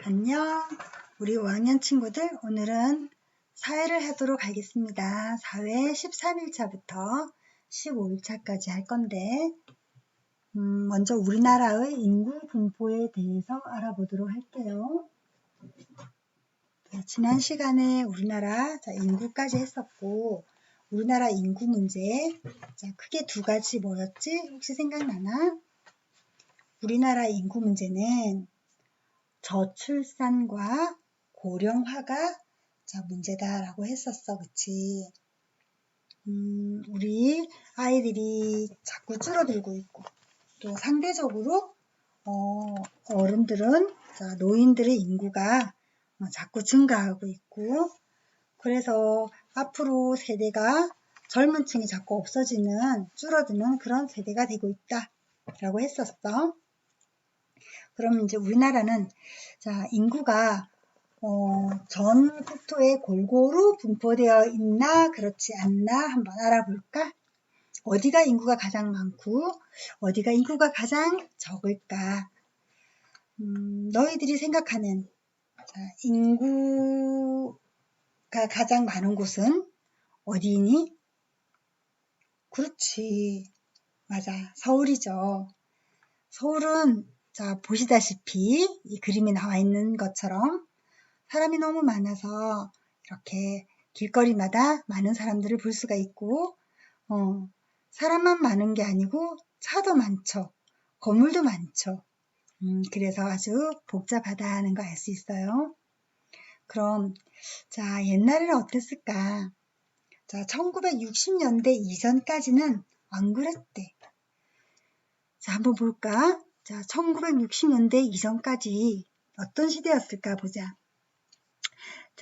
안녕, 우리 5학년 친구들. 오늘은 사회를 하도록 하겠습니다. 사회 13일차부터 15일차까지 할 건데 먼저 우리나라의 인구 분포에 대해서 알아보도록 할게요. 지난 시간에 우리나라 인구까지 했었고, 우리나라 인구 문제 크게 두 가지 뭐였지? 혹시 생각나나? 우리나라 인구 문제는 저출산과 고령화가 문제다라고 했었어. 그치? 우리 아이들이 자꾸 줄어들고 있고, 또 상대적으로 어른들은, 노인들의 인구가 자꾸 증가하고 있고, 그래서 앞으로 세대가 젊은 층이 자꾸 없어지는, 줄어드는 그런 세대가 되고 있다라고 했었어. 그럼 이제 우리나라는 인구가 전 국토에 골고루 분포되어 있나 그렇지 않나 한번 알아볼까? 어디가 인구가 가장 많고 어디가 인구가 가장 적을까? 너희들이 생각하는 인구가 가장 많은 곳은 어디니? 그렇지, 맞아, 서울이죠. 서울은 보시다시피 이 그림에 나와 있는 것처럼 사람이 너무 많아서 이렇게 길거리마다 많은 사람들을 볼 수가 있고, 사람만 많은 게 아니고 차도 많죠. 건물도 많죠. 그래서 아주 복잡하다는 거 알 수 있어요. 그럼 옛날에는 어땠을까? 1960년대 이전까지는 안 그랬대. 한번 볼까? 1960년대 이전까지 어떤 시대였을까 보자.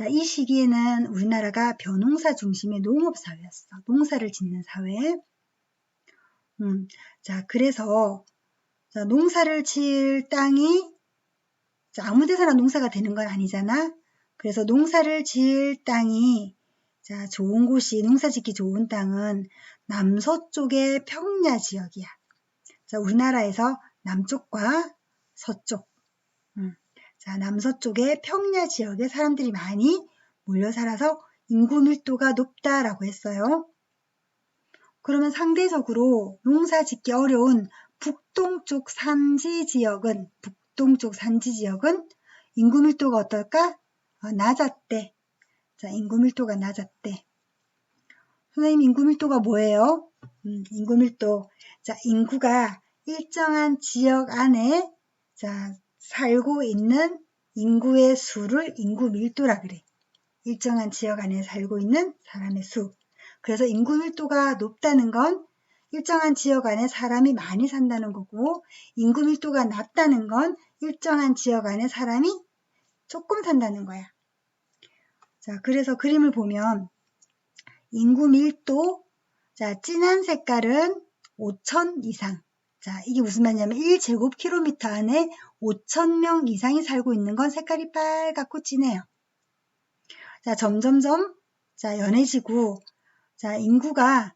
이 시기에는 우리나라가 벼농사 중심의 농업사회였어. 농사를 짓는 사회. 그래서 농사를 지을 땅이 아무 데서나 농사가 되는 건 아니잖아. 그래서 농사를 지을 땅이 좋은 곳이, 농사 짓기 좋은 땅은 남서쪽의 평야 지역이야. 우리나라에서 남쪽과 서쪽, 남서쪽의 평야 지역에 사람들이 많이 몰려 살아서 인구 밀도가 높다라고 했어요. 그러면 상대적으로 농사 짓기 어려운 북동쪽 산지 지역은 인구 밀도가 어떨까? 낮았대. 인구 밀도가 낮았대. 선생님, 인구 밀도가 뭐예요? 인구 밀도. 인구가 일정한 지역 안에 살고 있는 인구의 수를 인구 밀도라 그래. 일정한 지역 안에 살고 있는 사람의 수. 그래서 인구 밀도가 높다는 건 일정한 지역 안에 사람이 많이 산다는 거고, 인구 밀도가 낮다는 건 일정한 지역 안에 사람이 조금 산다는 거야. 그래서 그림을 보면 인구 밀도, 진한 색깔은 5,000 이상. 이게 무슨 말이냐면 1제곱킬로미터 안에 5,000명 이상이 살고 있는 건 색깔이 빨갛고 진해요. 점점점 연해지고, 인구가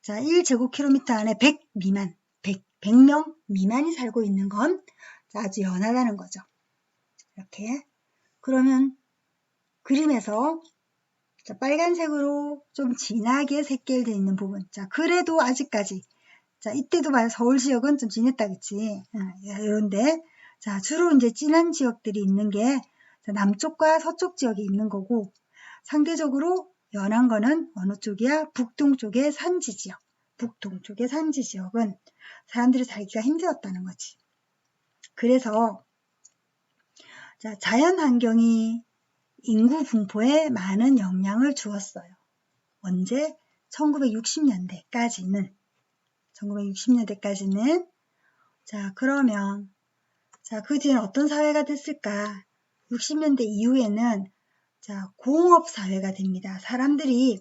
1제곱킬로미터 안에 100명 미만이 살고 있는 건 아주 연하다는 거죠. 이렇게. 그러면 그림에서 빨간색으로 좀 진하게 색깔되어 있는 부분. 그래도 아직까지. 이때도 봐요. 서울 지역은 좀 진했다, 그치? 이런데, 주로 이제 진한 지역들이 있는 게 남쪽과 서쪽 지역이 있는 거고, 상대적으로 연한 거는 어느 쪽이야? 북동쪽의 산지 지역. 북동쪽의 산지 지역은 사람들이 살기가 힘들었다는 거지. 그래서, 자연 환경이 인구 분포에 많은 영향을 주었어요. 언제? 1960년대까지는. 그러면 그 뒤에는 어떤 사회가 됐을까? 60년대 이후에는 공업 사회가 됩니다. 사람들이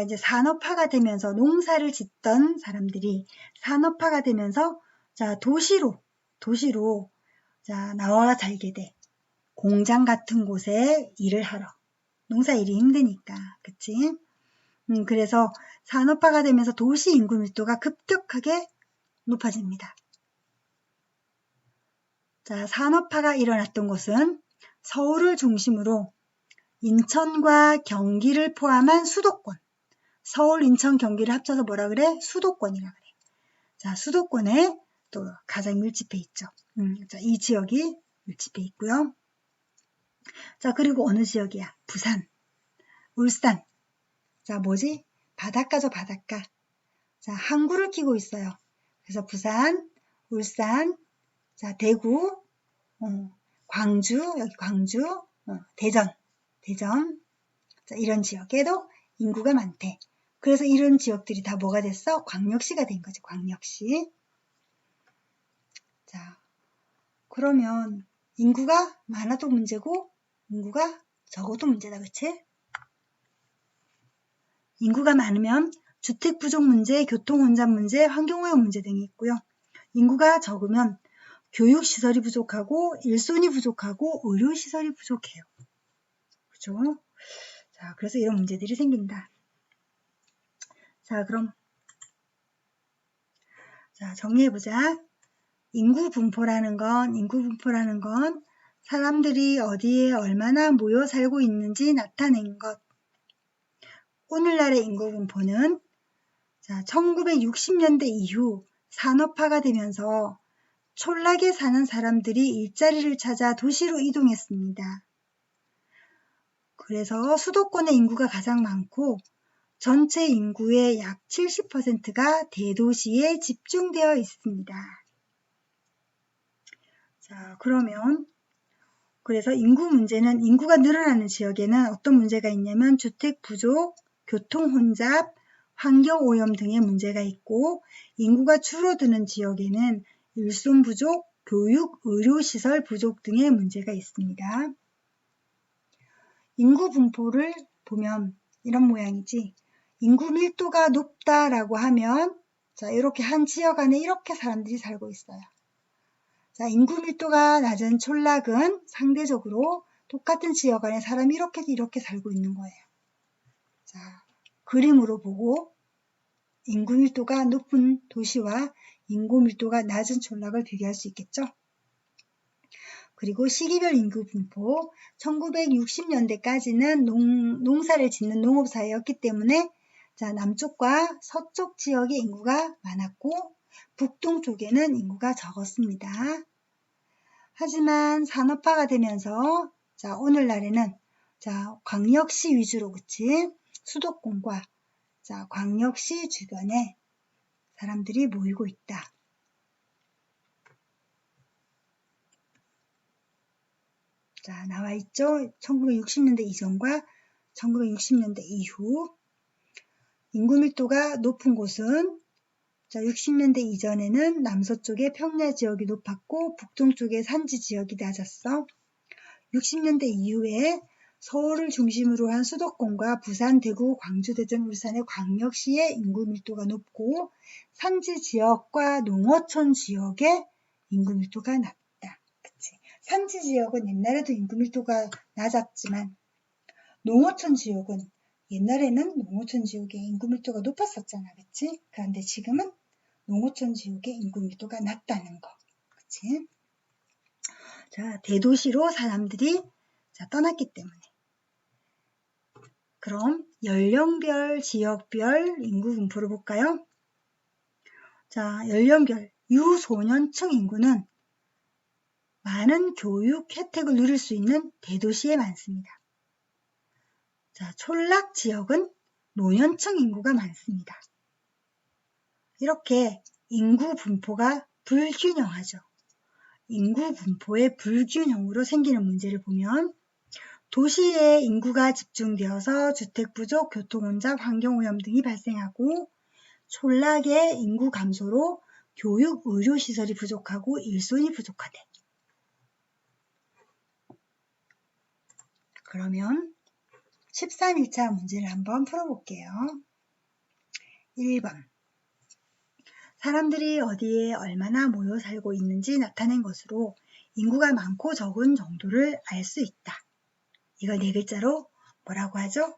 이제 산업화가 되면서 농사를 짓던 사람들이 산업화가 되면서 도시로 나와 살게 돼. 공장 같은 곳에 일을 하러. 농사 일이 힘드니까. 그치? 그래서 산업화가 되면서 도시 인구 밀도가 급격하게 높아집니다. 자, 산업화가 일어났던 곳은 서울을 중심으로 인천과 경기를 포함한 수도권. 서울, 인천, 경기를 합쳐서 뭐라 그래? 수도권이라 그래. 자, 수도권에 또 가장 밀집해 있죠. 자, 이 지역이 밀집해 있고요. 자, 그리고 어느 지역이야? 부산, 울산. 자, 뭐지? 바닷가죠, 바닷가. 자, 항구를 끼고 있어요. 그래서 부산, 울산, 자, 대구, 광주, 여기 광주, 대전. 자, 이런 지역에도 인구가 많대. 그래서 이런 지역들이 다 뭐가 됐어? 광역시가 된 거지, 광역시. 자, 그러면 인구가 많아도 문제고 인구가 적어도 문제다, 그치? 인구가 많으면 주택 부족 문제, 교통 혼잡 문제, 환경오염 문제 등이 있고요. 인구가 적으면 교육시설이 부족하고 일손이 부족하고 의료시설이 부족해요. 그죠? 자, 그래서 이런 문제들이 생긴다. 자, 그럼 자, 정리해보자. 인구 분포라는 건 사람들이 어디에 얼마나 모여 살고 있는지 나타낸 것. 오늘날의 인구 분포는 자, 1960년대 이후 산업화가 되면서 촌락에 사는 사람들이 일자리를 찾아 도시로 이동했습니다. 그래서 수도권의 인구가 가장 많고 전체 인구의 약 70%가 대도시에 집중되어 있습니다. 자, 그러면 그래서 인구 문제는 인구가 늘어나는 지역에는 어떤 문제가 있냐면 주택 부족, 교통 혼잡, 환경 오염 등의 문제가 있고 인구가 줄어드는 지역에는 일손 부족, 교육, 의료시설 부족 등의 문제가 있습니다. 인구 분포를 보면 이런 모양이지. 인구 밀도가 높다라고 하면 자, 이렇게 한 지역 안에 이렇게 사람들이 살고 있어요. 자, 인구 밀도가 낮은 촌락은 상대적으로 똑같은 지역 안에 사람이 이렇게 살고 있는 거예요. 자, 그림으로 보고 인구 밀도가 높은 도시와 인구 밀도가 낮은 촌락을 비교할 수 있겠죠. 그리고 시기별 인구 분포 1960년대까지는 농사를 짓는 농업사회였기 때문에 자, 남쪽과 서쪽 지역의 인구가 많았고 북동쪽에는 인구가 적었습니다. 하지만 산업화가 되면서 자, 오늘날에는 자, 광역시 위주로 그치? 수도권과 자, 광역시 주변에 사람들이 모이고 있다. 자, 나와 있죠? 1960년대 이전과 1960년대 이후 인구 밀도가 높은 곳은 자, 60년대 이전에는 남서쪽에 평야 지역이 높았고 북동쪽에 산지 지역이 낮았어. 60년대 이후에 서울을 중심으로 한 수도권과 부산, 대구, 광주, 대전, 울산의 광역시의 인구 밀도가 높고 산지 지역과 농어촌 지역의 인구 밀도가 낮다. 그치? 산지 지역은 옛날에도 인구 밀도가 낮았지만 농어촌 지역은 옛날에는 농어촌 지역의 인구 밀도가 높았었잖아. 그치? 그런데 지금은 농어촌 지역의 인구 밀도가 낮다는 거. 그치? 자, 대도시로 사람들이 자, 떠났기 때문에. 그럼 연령별, 지역별 인구 분포를 볼까요? 자, 연령별 유소년층 인구는 많은 교육 혜택을 누릴 수 있는 대도시에 많습니다. 자, 촌락 지역은 노년층 인구가 많습니다. 이렇게 인구 분포가 불균형하죠. 인구 분포의 불균형으로 생기는 문제를 보면 도시에 인구가 집중되어서 주택 부족, 교통 혼잡, 환경 오염 등이 발생하고 촌락의 인구 감소로 교육, 의료 시설이 부족하고 일손이 부족하대. 그러면 13일차 문제를 한번 풀어볼게요. 1번 사람들이 어디에 얼마나 모여 살고 있는지 나타낸 것으로 인구가 많고 적은 정도를 알 수 있다. 이걸 네 글자로 뭐라고 하죠?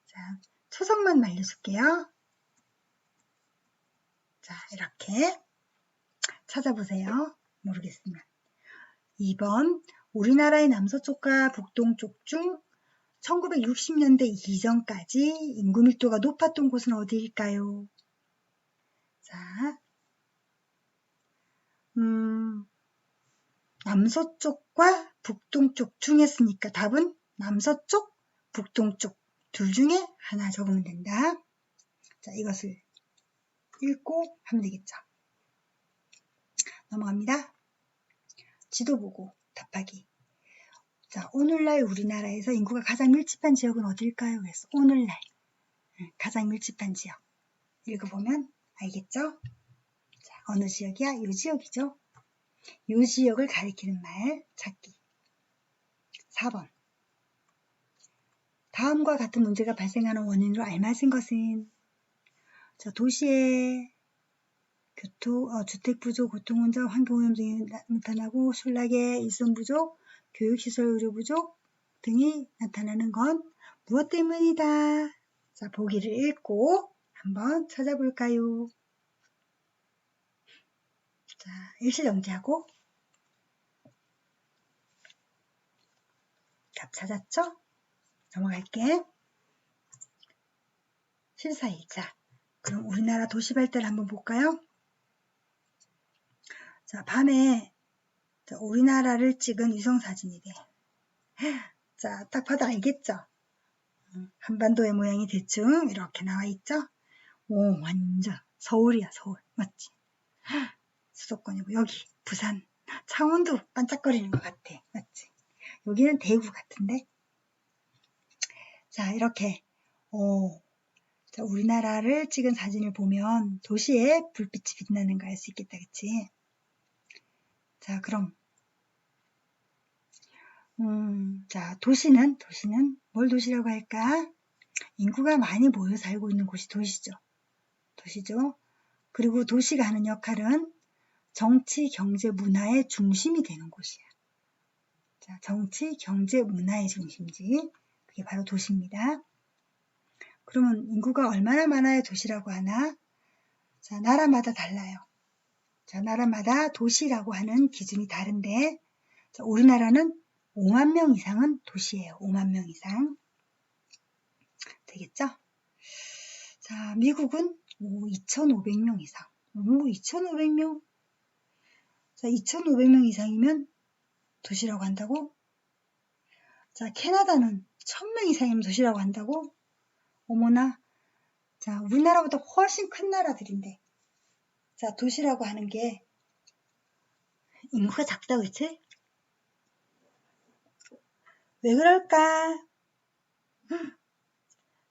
자, 초성만 말려줄게요. 자, 이렇게 찾아보세요. 모르겠으면. 2번 우리나라의 남서쪽과 북동쪽 중 1960년대 이전까지 인구 밀도가 높았던 곳은 어디일까요? 자, 남서쪽과 북동쪽 중에 쓰니까 답은 남서쪽, 북동쪽 둘 중에 하나 적으면 된다. 자, 이것을 읽고 하면 되겠죠. 넘어갑니다. 지도 보고 답하기. 자, 오늘날 우리나라에서 인구가 가장 밀집한 지역은 어딜까요? 그래서 오늘날 가장 밀집한 지역 읽어보면 알겠죠? 자, 어느 지역이야? 이 지역이죠. 이 지역을 가리키는 말 찾기. 4번 다음과 같은 문제가 발생하는 원인으로 알맞은 것은 자, 도시의 주택 부족, 교통혼잡, 환경오염 등이 나타나고 술락의 일손 부족, 교육시설 의료 부족 등이 나타나는 건 무엇 때문이다? 자, 보기를 읽고 한번 찾아볼까요? 자, 일시정지하고 답 찾았죠? 넘어갈게. 실사일자. 그럼 우리나라 도시 발달 한번 볼까요? 자, 밤에 우리나라를 찍은 위성사진이래. 자, 딱 봐도 알겠죠? 한반도의 모양이 대충 이렇게 나와 있죠? 오, 완전 서울이야, 서울. 맞지? 수도권이고 여기 부산, 창원도 반짝거리는 것 같아. 맞지? 여기는 대구 같은데? 자, 이렇게 자, 우리나라를 찍은 사진을 보면 도시에 불빛이 빛나는 거 알 수 있겠다. 그치? 자, 그럼 자, 도시는 뭘 도시라고 할까? 인구가 많이 모여 살고 있는 곳이 도시죠. 그리고 도시가 하는 역할은 정치, 경제, 문화의 중심이 되는 곳이야. 자, 정치, 경제, 문화의 중심지. 그게 바로 도시입니다. 그러면 인구가 얼마나 많아야 도시라고 하나? 자, 나라마다 달라요. 자, 나라마다 도시라고 하는 기준이 다른데, 자, 우리나라는 5만 명 이상은 도시예요. 5만 명 이상. 되겠죠? 자, 미국은 2,500명 이상. 2,500명? 자, 2,500명 이상이면 도시라고 한다고? 자, 캐나다는 1,000명 이상이면 도시라고 한다고? 어머나. 자, 우리나라보다 훨씬 큰 나라들인데. 자, 도시라고 하는 게 인구가 작다, 그치? 왜 그럴까?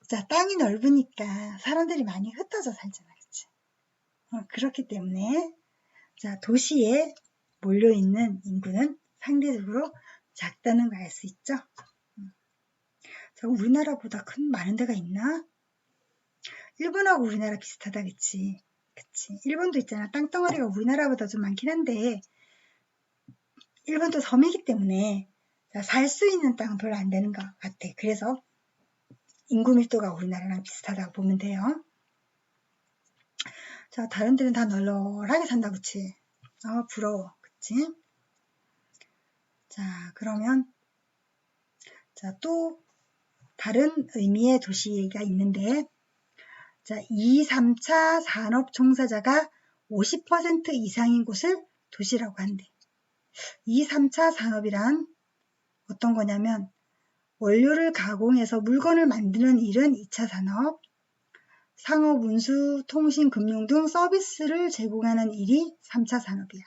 자, 땅이 넓으니까 사람들이 많이 흩어져 살잖아, 그치? 그렇기 때문에 자, 도시에 몰려있는 인구는 상대적으로 작다는 걸 알 수 있죠? 자, 우리나라보다 많은 데가 있나? 일본하고 우리나라 비슷하다, 그치? 그치? 일본도 있잖아. 땅덩어리가 우리나라보다 좀 많긴 한데 일본도 섬이기 때문에 살 수 있는 땅은 별로 안 되는 것 같아. 그래서 인구 밀도가 우리나라랑 비슷하다고 보면 돼요. 자, 다른 데는 다 널널하게 산다, 그치? 부러워, 그치? 자, 그러면 자, 또 다른 의미의 도시가 있는데 자, 2, 3차 산업 종사자가 50% 이상인 곳을 도시라고 한대. 2, 3차 산업이란 어떤 거냐면 원료를 가공해서 물건을 만드는 일은 2차 산업, 상업, 운수, 통신, 금융 등 서비스를 제공하는 일이 3차 산업이야.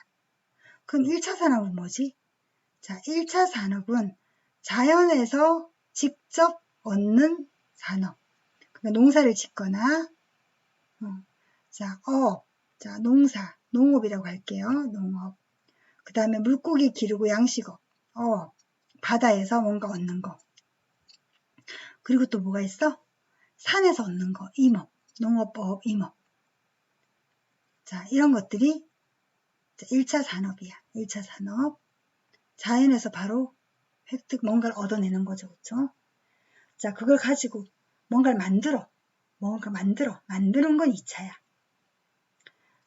그럼 1차 산업은 뭐지? 자, 1차 산업은 자연에서 직접 얻는 산업. 그러니까 농사를 짓거나, 자, 자, 농업이라고 할게요. 농업. 그 다음에 물고기 기르고 양식업, 바다에서 뭔가 얻는 거. 그리고 또 뭐가 있어? 산에서 얻는 거, 임업, 농업법, 임업. 자, 이런 것들이 1차 산업이야. 1차 산업. 자연에서 바로 획득, 뭔가를 얻어내는 거죠. 그쵸? 자, 그걸 가지고 뭔가를 만드는 건 2차야.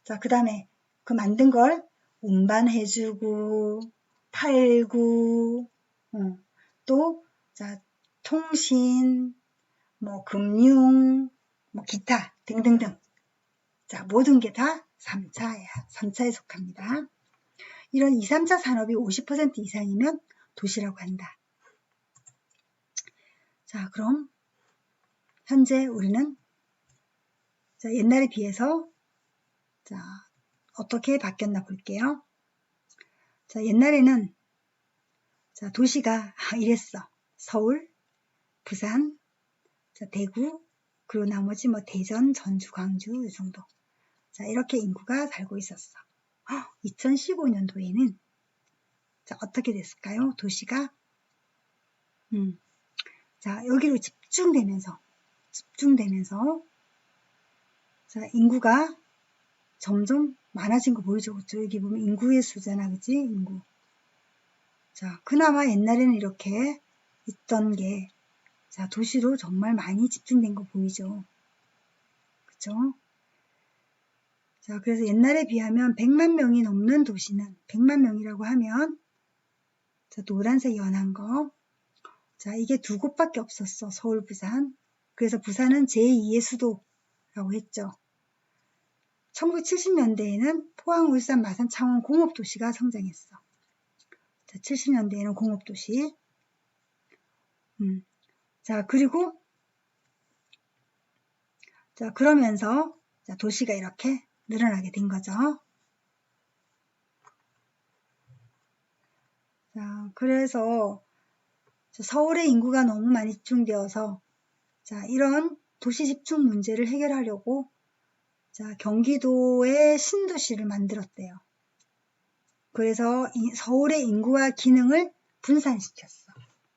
자, 그 다음에 그 만든 걸 운반해주고, 팔고, 또, 자, 통신, 뭐, 금융, 뭐, 기타 등등등. 자, 모든 게 다 3차야. 3차에 속합니다. 이런 2, 3차 산업이 50% 이상이면 도시라고 한다. 자, 그럼 현재 우리는 자, 옛날에 비해서 자, 어떻게 바뀌었나 볼게요. 자, 옛날에는 자, 도시가 이랬어. 서울, 부산, 자, 대구, 그리고 나머지 뭐 대전, 전주, 광주 이 정도. 자, 이렇게 인구가 살고 있었어. 2015년도에는 자, 어떻게 됐을까요? 도시가 자, 여기로 집중되면서 자, 인구가 점점 많아진 거 보이죠? 그쵸? 여기 보면 인구의 수잖아, 그치? 인구. 자, 그나마 옛날에는 이렇게 있던 게, 자, 도시로 정말 많이 집중된 거 보이죠? 그쵸? 자, 그래서 옛날에 비하면 100만 명이 넘는 도시는, 100만 명이라고 하면, 자, 노란색 연한 거. 자, 이게 두 곳밖에 없었어. 서울, 부산. 그래서 부산은 제2의 수도라고 했죠. 1970년대에는 포항, 울산, 마산, 창원 공업도시가 성장했어. 자, 70년대에는 공업도시. 자, 그리고, 자, 그러면서, 자, 도시가 이렇게 늘어나게 된 거죠. 자, 그래서, 서울의 인구가 너무 많이 집중되어서, 자, 이런 도시 집중 문제를 해결하려고, 자, 경기도의 신도시를 만들었대요. 그래서 서울의 인구와 기능을 분산시켰어.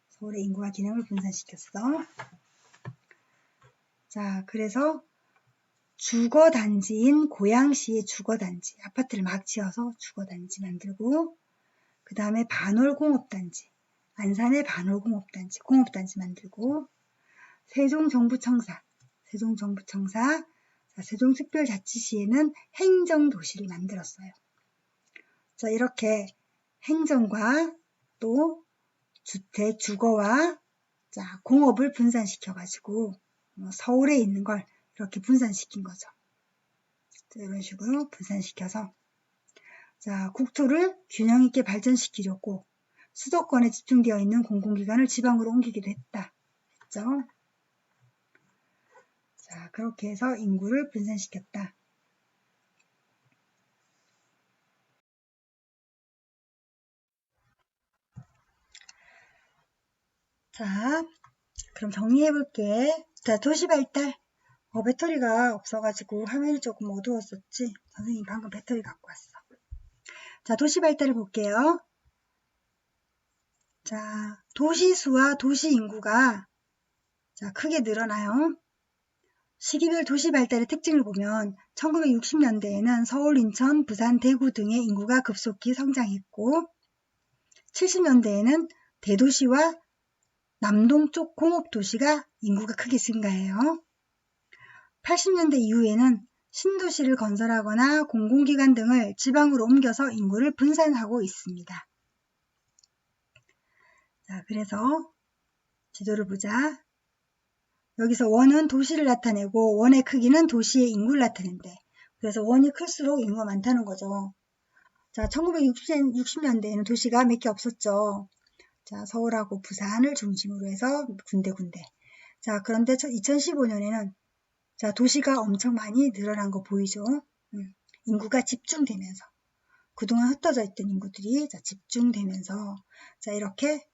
서울의 인구와 기능을 분산시켰어. 자, 그래서 주거단지인 고양시의 주거단지, 아파트를 막 지어서 주거단지 만들고, 그 다음에 반월공업단지, 안산의 반월공업단지, 공업단지 만들고, 세종정부청사, 자, 세종특별자치시에는 행정도시를 만들었어요. 자, 이렇게 행정과 또 주택, 주거와 자, 공업을 분산시켜가지고 서울에 있는 걸 이렇게 분산시킨 거죠. 자, 이런 식으로 분산시켜서 자, 국토를 균형 있게 발전시키려고 수도권에 집중되어 있는 공공기관을 지방으로 옮기기도 했다. 했죠? 자, 그렇게 해서 인구를 분산시켰다. 자, 그럼 정리해볼게. 자, 도시발달. 배터리가 없어가지고 화면이 조금 어두웠었지. 선생님 방금 배터리 갖고 왔어. 자, 도시발달을 볼게요. 자, 도시수와 도시인구가 자, 크게 늘어나요. 시기별 도시발달의 특징을 보면 1960년대에는 서울, 인천, 부산, 대구 등의 인구가 급속히 성장했고 70년대에는 대도시와 남동쪽 공업도시가 인구가 크게 증가해요. 80년대 이후에는 신도시를 건설하거나 공공기관 등을 지방으로 옮겨서 인구를 분산하고 있습니다. 자, 그래서 지도를 보자. 여기서 원은 도시를 나타내고 원의 크기는 도시의 인구를 나타낸대. 그래서 원이 클수록 인구가 많다는 거죠. 자, 1960년대에는 도시가 몇 개 없었죠. 자, 서울하고 부산을 중심으로 해서 군데군데. 자, 그런데 2015년에는 자, 도시가 엄청 많이 늘어난 거 보이죠? 인구가 집중되면서 그동안 흩어져 있던 인구들이 자, 집중되면서 자, 이렇게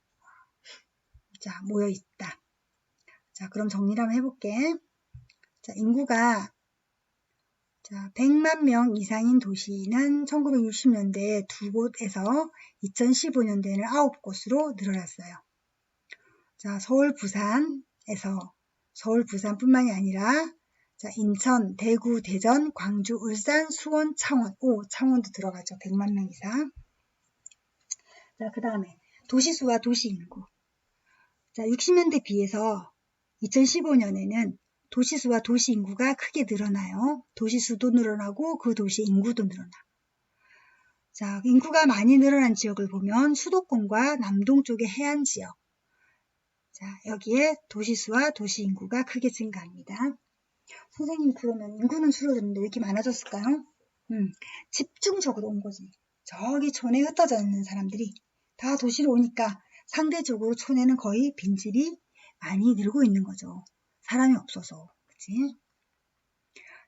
자, 모여 있다. 자, 그럼 정리를 한번 해볼게. 자, 인구가 자, 100만 명 이상인 도시는 1960년대에 2곳에서 2015년대에는 9곳으로 늘어났어요. 자, 서울, 부산뿐만이 아니라 자, 인천, 대구, 대전, 광주, 울산, 수원, 창원. 창원도 들어가죠. 100만 명 이상. 자, 그 다음에 도시수와 도시인구. 자, 60년대 비해서 2015년에는 도시수와 도시인구가 크게 늘어나요. 도시수도 늘어나고 그 도시 인구도 늘어나. 자, 인구가 많이 늘어난 지역을 보면 수도권과 남동쪽의 해안 지역. 자, 여기에 도시수와 도시 인구가 크게 증가합니다. 선생님, 그러면 인구는 줄어드는데 왜 이렇게 많아졌을까요? 집중적으로 온 거지. 저기 촌에 흩어져 있는 사람들이 다 도시로 오니까 상대적으로 촌에는 거의 빈집이 많이 늘고 있는 거죠. 사람이 없어서. 그치?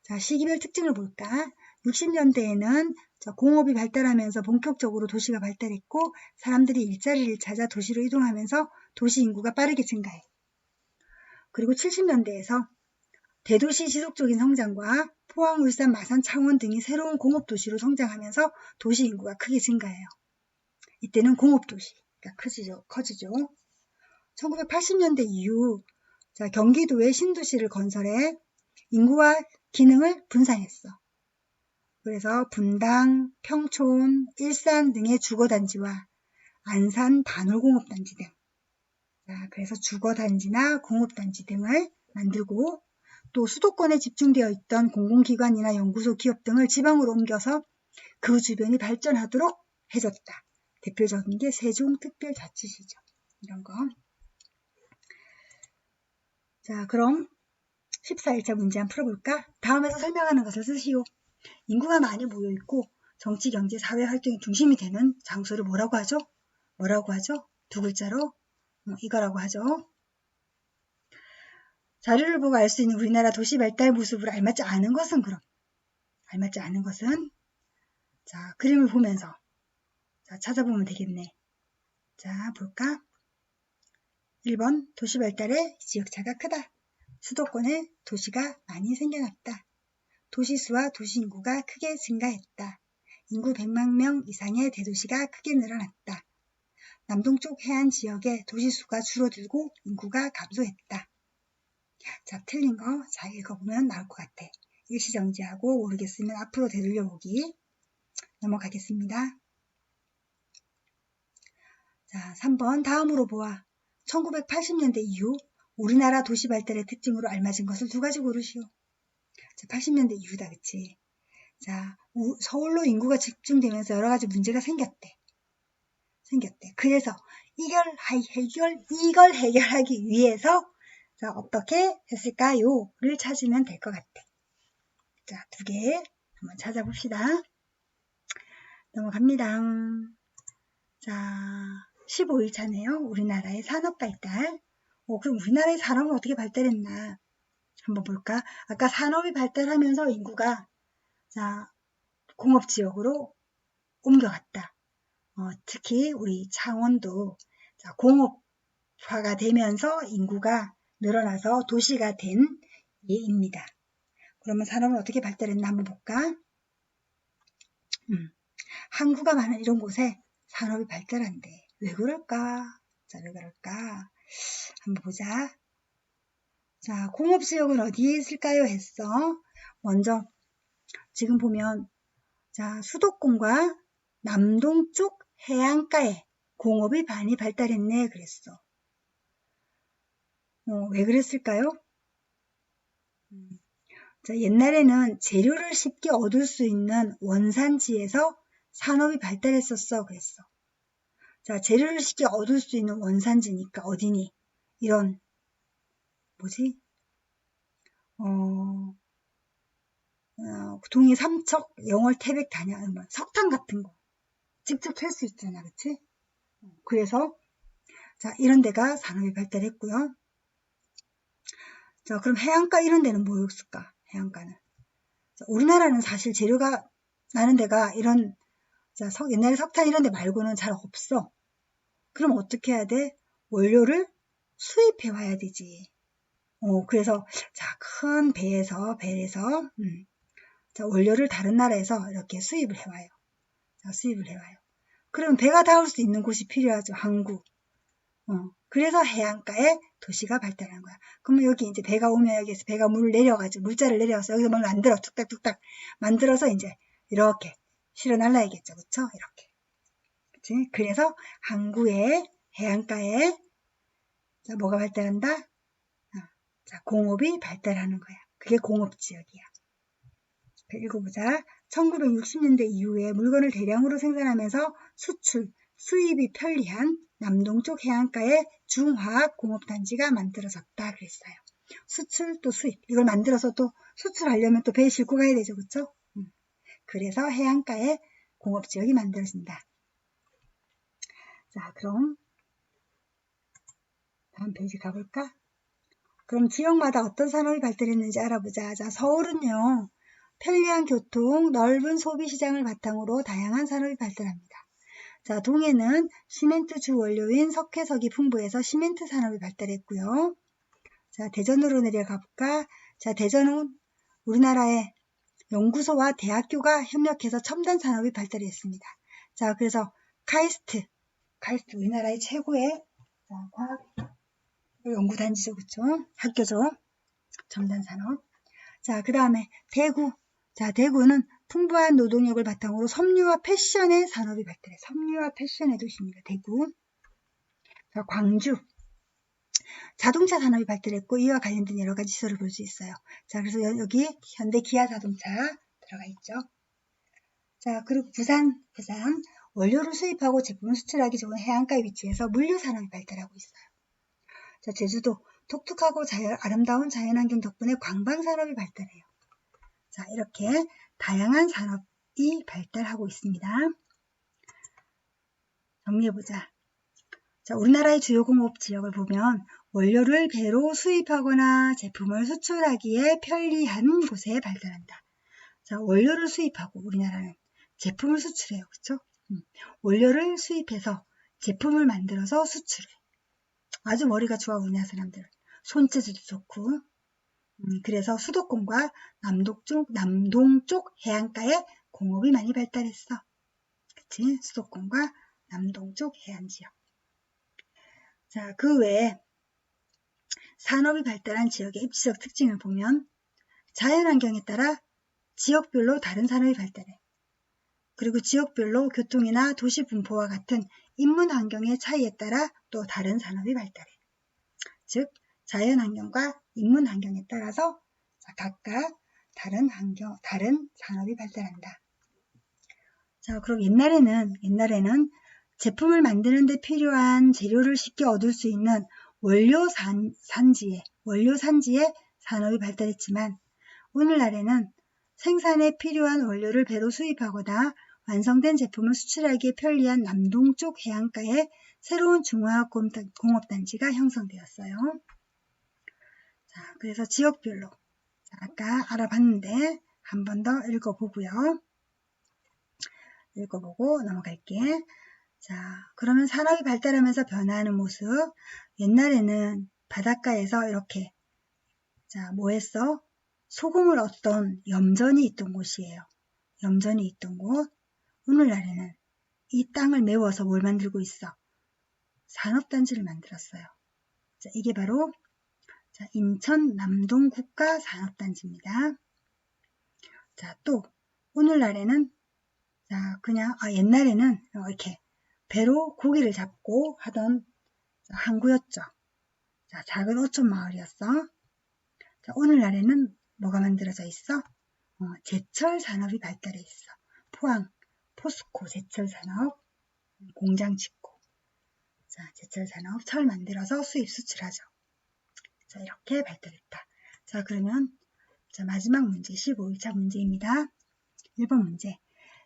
자, 시기별 특징을 볼까? 60년대에는 공업이 발달하면서 본격적으로 도시가 발달했고 사람들이 일자리를 찾아 도시로 이동하면서 도시 인구가 빠르게 증가해. 그리고 70년대에서 대도시 지속적인 성장과 포항, 울산, 마산, 창원 등이 새로운 공업도시로 성장하면서 도시 인구가 크게 증가해요. 이때는 공업도시가 커지죠. 1980년대 이후 경기도에 신도시를 건설해 인구와 기능을 분산했어. 그래서 분당, 평촌, 일산 등의 주거단지와 안산 단월공업단지 등 그래서 주거단지나 공업단지 등을 만들고 또 수도권에 집중되어 있던 공공기관이나 연구소, 기업 등을 지방으로 옮겨서 그 주변이 발전하도록 해줬다. 대표적인 게 세종특별자치시죠. 이런 거. 자, 그럼 14일차 문제 한번 풀어볼까? 다음에서 설명하는 것을 쓰시오. 인구가 많이 모여있고 정치, 경제, 사회 활동의 중심이 되는 장소를 뭐라고 하죠? 뭐라고 하죠? 두 글자로 이거라고 하죠. 자료를 보고 알 수 있는 우리나라 도시 발달 모습을 알맞지 않은 것은 그럼? 알맞지 않은 것은? 자, 그림을 보면서 찾아보면 되겠네. 자, 볼까? 1번 도시 발달의 지역차가 크다. 수도권에 도시가 많이 생겨났다. 도시수와 도시 인구가 크게 증가했다. 인구 100만 명 이상의 대도시가 크게 늘어났다. 남동쪽 해안 지역의 도시수가 줄어들고 인구가 감소했다. 자, 틀린 거 잘 읽어보면 나올 것 같아. 일시정지하고 모르겠으면 앞으로 되돌려보기. 넘어가겠습니다. 자, 3번 다음으로 보아. 1980년대 이후 우리나라 도시 발달의 특징으로 알맞은 것을 두 가지 고르시오. 자, 80년대 이후다, 그치? 자, 서울로 인구가 집중되면서 여러 가지 문제가 생겼대. 그래서 이걸 해결하기 위해서 자, 어떻게 했을까요? 를 찾으면 될 것 같아. 자, 두 개 한번 찾아봅시다. 넘어갑니다. 자, 15일차네요. 우리나라의 산업 발달. 그럼 우리나라의 산업은 어떻게 발달했나? 한번 볼까? 아까 산업이 발달하면서 인구가 자, 공업지역으로 옮겨갔다. 특히 우리 창원도 자, 공업화가 되면서 인구가 늘어나서 도시가 된 예입니다. 그러면 산업은 어떻게 발달했나 한번 볼까? 항구가 많은 이런 곳에 산업이 발달한대. 왜 그럴까? 자, 왜 그럴까? 한번 보자. 자, 공업지역은 어디에 있을까요? 했어. 먼저 지금 보면 자, 수도권과 남동쪽 해안가에 공업이 많이 발달했네 그랬어. 왜 그랬을까요? 자, 옛날에는 재료를 쉽게 얻을 수 있는 원산지에서 산업이 발달했었어 그랬어. 자, 재료를 쉽게 얻을 수 있는 원산지니까 어디니? 이런 뭐지? 동해 삼척, 영월, 태백, 단양, 석탄 같은 거 직접 캘 수 있잖아, 그치? 그래서 자, 이런 데가 산업이 발달했고요. 자, 그럼 해안가 이런 데는 뭐였을까? 해안가는. 자, 우리나라는 사실 재료가 나는 데가 이런 자, 옛날에 석탄 이런 데 말고는 잘 없어. 그럼 어떻게 해야 돼? 원료를 수입해 와야 되지. 그래서 자, 큰 배에서 자, 원료를 다른 나라에서 이렇게 수입을 해와요. 자, 수입을 해와요. 그러면 배가 닿을 수 있는 곳이 필요하죠. 항구. 그래서 해안가에 도시가 발달한 거야. 그러면 여기 이제 배가 오면 여기에서 배가 물을 내려가지고 물자를 내려서 여기서 뭘 만들어 뚝딱뚝딱 만들어서 이제 이렇게 실어 날라야겠죠. 그쵸? 이렇게. 그치? 그래서 항구에 해안가에 자, 뭐가 발달한다? 자, 공업이 발달하는 거야. 그게 공업지역이야. 읽어보자. 1960년대 이후에 물건을 대량으로 생산하면서 수출, 수입이 편리한 남동쪽 해안가에 중화학공업단지가 만들어졌다 그랬어요. 수출 또 수입, 이걸 만들어서 또 수출하려면 또 배에 싣고 가야 되죠. 그쵸? 그래서 해안가에 공업지역이 만들어진다. 자, 그럼 다음 페이지 가볼까? 그럼 지역마다 어떤 산업이 발달했는지 알아보자. 자, 서울은요, 편리한 교통, 넓은 소비시장을 바탕으로 다양한 산업이 발달합니다. 자, 동해는 시멘트 주 원료인 석회석이 풍부해서 시멘트 산업이 발달했고요. 자, 대전으로 내려가 볼까? 자, 대전은 우리나라의 연구소와 대학교가 협력해서 첨단 산업이 발달했습니다. 자, 그래서 카이스트 우리나라의 최고의 과학 연구단지죠, 그쵸? 학교죠. 첨단 산업. 자, 그 다음에 대구. 자, 대구는 풍부한 노동력을 바탕으로 섬유와 패션의 산업이 발달해. 섬유와 패션의 도시입니다. 대구. 자, 광주. 자동차 산업이 발달했고 이와 관련된 여러 가지 시설을 볼 수 있어요. 자, 그래서 여기 현대 기아 자동차 들어가 있죠. 자, 그리고 부산. 원료를 수입하고 제품을 수출하기 좋은 해안가에 위치해서 물류 산업이 발달하고 있어요. 자, 제주도. 독특하고 아름다운 자연환경 덕분에 관광산업이 발달해요. 자, 이렇게 다양한 산업이 발달하고 있습니다. 정리해보자. 자, 우리나라의 주요 공업 지역을 보면 원료를 배로 수입하거나 제품을 수출하기에 편리한 곳에 발달한다. 자, 원료를 수입하고 우리나라는 제품을 수출해요. 그쵸? 원료를 수입해서 제품을 만들어서 수출해. 아주 머리가 좋아, 우리나라 사람들. 손재주도 좋고. 그래서 수도권과 남동쪽 해안가에 공업이 많이 발달했어. 그치? 수도권과 남동쪽 해안지역. 자, 그 외에 산업이 발달한 지역의 입지적 특징을 보면 자연환경에 따라 지역별로 다른 산업이 발달해. 그리고 지역별로 교통이나 도시 분포와 같은 인문 환경의 차이에 따라 또 다른 산업이 발달해. 즉, 자연환경과 인문 환경에 따라서 각각 다른 산업이 발달한다. 자, 그럼 옛날에는 제품을 만드는 데 필요한 재료를 쉽게 얻을 수 있는 원료 산지에 산업이 발달했지만 오늘날에는 생산에 필요한 원료를 배로 수입하거나 완성된 제품을 수출하기에 편리한 남동쪽 해안가에 새로운 중화공업단지가 형성되었어요. 자, 그래서 지역별로 아까 알아봤는데 한 번 더 읽어보고 넘어갈게. 자, 그러면 산업이 발달하면서 변화하는 모습. 옛날에는 바닷가에서 이렇게 뭐 했어? 소금을 얻던 염전이 있던 곳이에요. 염전이 있던 곳. 오늘날에는 이 땅을 메워서 뭘 만들고 있어? 산업단지를 만들었어요. 자, 이게 바로 인천 남동국가산업단지입니다. 자, 또 오늘날에는 옛날에는 이렇게 배로 고기를 잡고 하던 항구였죠. 자, 작은 어촌 마을이었어. 자, 오늘날에는 뭐가 만들어져 있어? 제철 산업이 발달해 있어. 포항, 포스코 제철 산업, 공장 짓고. 자, 제철 산업, 철 만들어서 수입 수출하죠. 자, 이렇게 발달했다. 자, 그러면 마지막 문제 15일차 문제입니다. 1번 문제.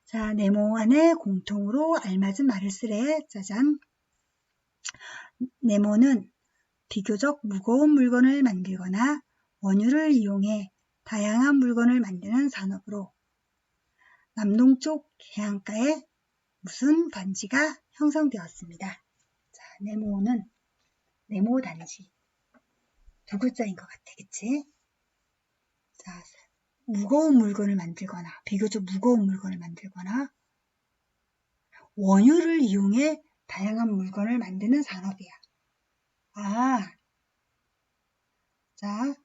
자, 네모 안에 공통으로 알맞은 말을 쓰래. 짜잔. 네모는 비교적 무거운 물건을 만들거나 원유를 이용해 다양한 물건을 만드는 산업으로 남동쪽 해안가에 무슨 단지가 형성되었습니다. 자, 네모는 네모단지. 두 글자인 것 같아, 그치? 자, 무거운 물건을 만들거나, 비교적 무거운 물건을 만들거나, 원유를 이용해 다양한 물건을 만드는 산업이야. 자,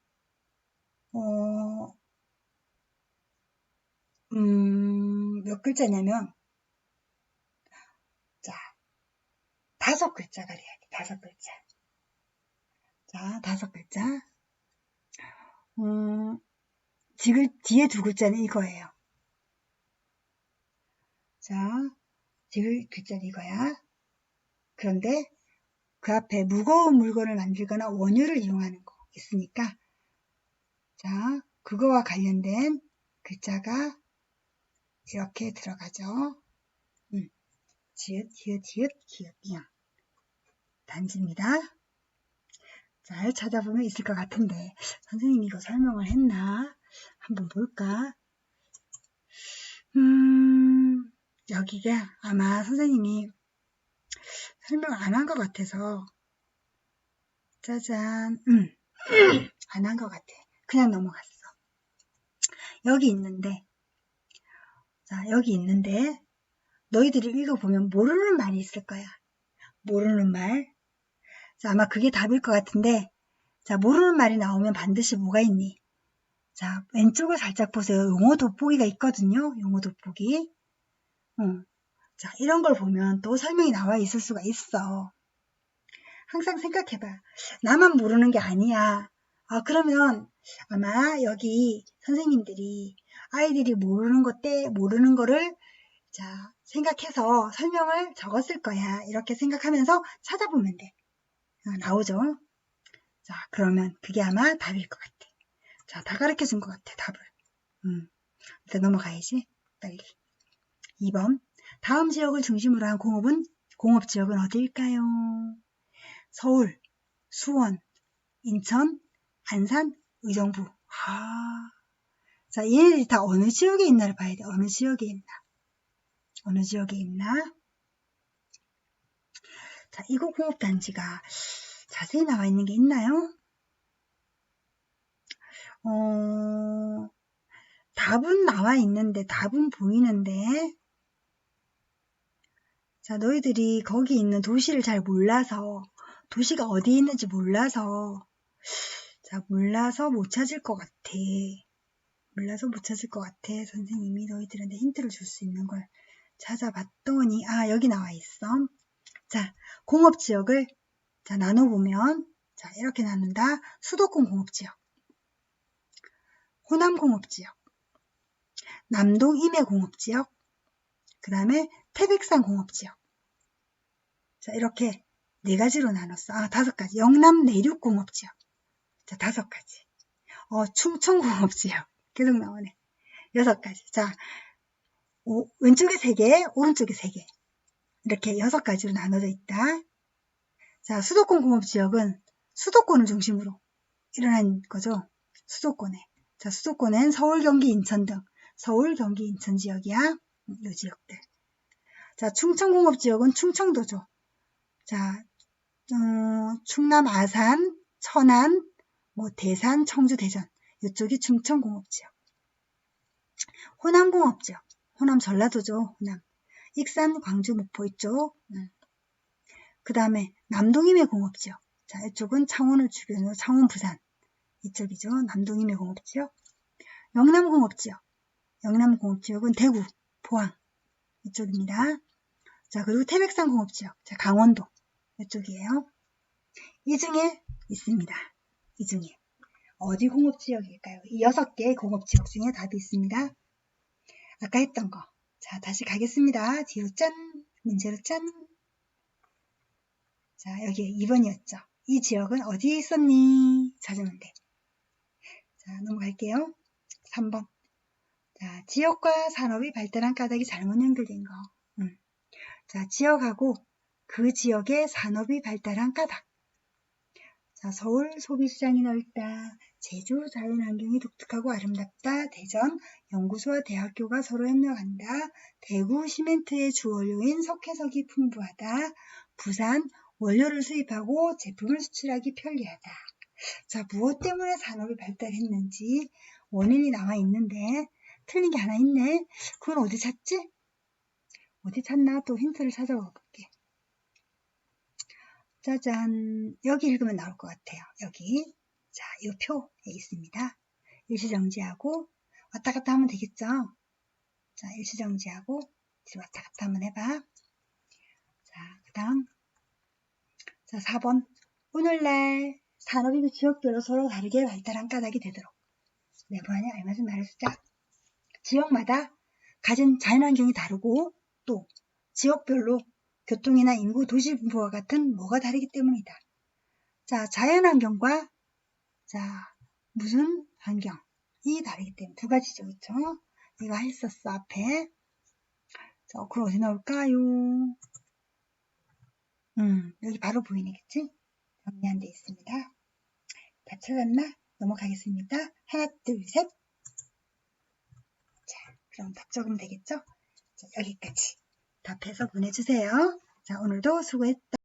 몇 글자냐면, 자, 5글자가 돼야 돼, 5글자. 자, 5글자. 뒤에 2글자는 이거예요. 자, 지을 글자는 이거야. 그런데 그 앞에 무거운 물건을 만들거나 원유를 이용하는 거 있으니까, 자, 그거와 관련된 글자가 이렇게 들어가죠. 지읒, 디귿, 디귿, 기읒, 이응. 단지입니다. 잘 찾아보면 있을 것 같은데, 선생님이 이거 설명을 했나? 한번 볼까? 여기가 아마 선생님이 설명을 안 한 것 같아서, 짜잔, 안 한 것 같아. 그냥 넘어갔어. 여기 있는데, 자, 여기 있는데, 너희들이 읽어보면 모르는 말이 있을 거야. 모르는 말. 자, 아마 그게 답일 것 같은데, 자, 모르는 말이 나오면 반드시 뭐가 있니? 자, 왼쪽을 살짝 보세요. 용어 돋보기가 있거든요. 용어 돋보기. 자, 이런 걸 보면 또 설명이 나와 있을 수가 있어. 항상 생각해봐. 나만 모르는 게 아니야. 그러면 아마 여기 선생님들이 아이들이 모르는 거를 자, 생각해서 설명을 적었을 거야. 이렇게 생각하면서 찾아보면 돼. 나오죠? 자, 그러면 그게 아마 답일 것 같아. 자, 다 가르쳐 준 것 같아, 답을. 이제 넘어가야지. 빨리. 2번. 다음 지역을 중심으로 한 공업지역은 어디일까요? 서울, 수원, 인천, 안산, 의정부. 자, 얘네들이 다 어느 지역에 있나를 봐야 돼. 어느 지역에 있나. 어느 지역에 있나. 자, 이거 공업단지가 자세히 나와 있는 게 있나요? 답은 나와 있는데, 답은 보이는데, 자, 너희들이 거기 있는 도시를 잘 몰라서, 도시가 어디에 있는지 몰라서, 자, 몰라서 못 찾을 것 같아. 몰라서 못 찾을 것 같아. 선생님이 너희들한테 힌트를 줄 수 있는 걸 찾아봤더니, 여기 나와 있어. 자, 공업지역을, 자, 나눠보면, 자, 이렇게 나눈다. 수도권 공업지역, 호남 공업지역, 남동 임해 공업지역, 그 다음에 태백산 공업지역. 자, 이렇게 4가지로 나눴어. 5가지. 영남 내륙 공업지역. 자, 5가지. 충청 공업지역. 계속 나오네. 6가지. 자, 왼쪽에 3개, 오른쪽에 3개. 이렇게 6가지로 나눠져 있다. 자, 수도권 공업지역은 수도권을 중심으로 일어난 거죠. 수도권에. 자, 수도권엔 서울, 경기, 인천 등 서울, 경기, 인천 지역이야. 이 지역들. 자, 충청공업지역은 충청도죠. 자, 충남 아산, 천안, 대산, 청주, 대전. 이쪽이 충청공업지역. 호남공업지역. 호남 전라도죠. 호남. 익산, 광주, 목포 이쪽. 그 다음에 남동임해 공업지역. 자, 이쪽은 창원을 주변으로 창원, 부산. 이쪽이죠. 남동임해 공업지역. 영남공업지역. 영남공업지역은 대구, 포항. 이쪽입니다. 자, 그리고 태백산 공업지역. 자, 강원도. 이쪽이에요. 이 중에 있습니다. 이 중에. 어디 공업지역일까요? 이 6개의 공업지역 중에 답이 있습니다. 아까 했던 거. 자, 다시 가겠습니다. 뒤로 짠! 문제로 짠! 자, 여기 2번이었죠. 이 지역은 어디에 있었니? 찾으면 돼. 자, 넘어갈게요. 3번. 자, 지역과 산업이 발달한 까닭이 잘못 연결된 거. 자, 지역하고 그 지역의 산업이 발달한 까닭. 자, 서울 소비시장이 넓다. 제주 자연환경이 독특하고 아름답다. 대전 연구소와 대학교가 서로 협력한다. 대구 시멘트의 주원료인 석회석이 풍부하다. 부산 원료를 수입하고 제품을 수출하기 편리하다. 자, 무엇 때문에 산업이 발달했는지 원인이 나와 있는데 틀린 게 하나 있네. 그건 어디 찾지? 어디 찾나? 또 힌트를 찾아봐 볼게. 짜잔. 여기 읽으면 나올 것 같아요. 여기. 자, 이 표에 있습니다. 일시정지하고 왔다 갔다 하면 되겠죠? 자, 일시정지하고 뒤로 왔다 갔다 한번 해봐. 자, 그 다음. 자, 4번. 오늘날 산업이 그 지역별로 서로 다르게 발달한 까닭이 되도록. 내부안에 알맞은 말을 쓰자. 지역마다 가진 자연환경이 다르고 속도, 지역별로 교통이나 인구, 도시 분포와 같은 뭐가 다르기 때문이다. 자, 자연환경과 자, 무슨 환경이 다르기 때문에 두 가지죠. 그쵸? 이거 했었어, 앞에. 자, 그럼 어디 나올까요? 여기 바로 보이네, 그치? 정리한 데 있습니다. 다 찾았나? 넘어가겠습니다. 하나, 둘, 셋. 자, 그럼 답 적으면 되겠죠? 자, 여기까지 답해서 보내주세요. 자, 오늘도 수고했다.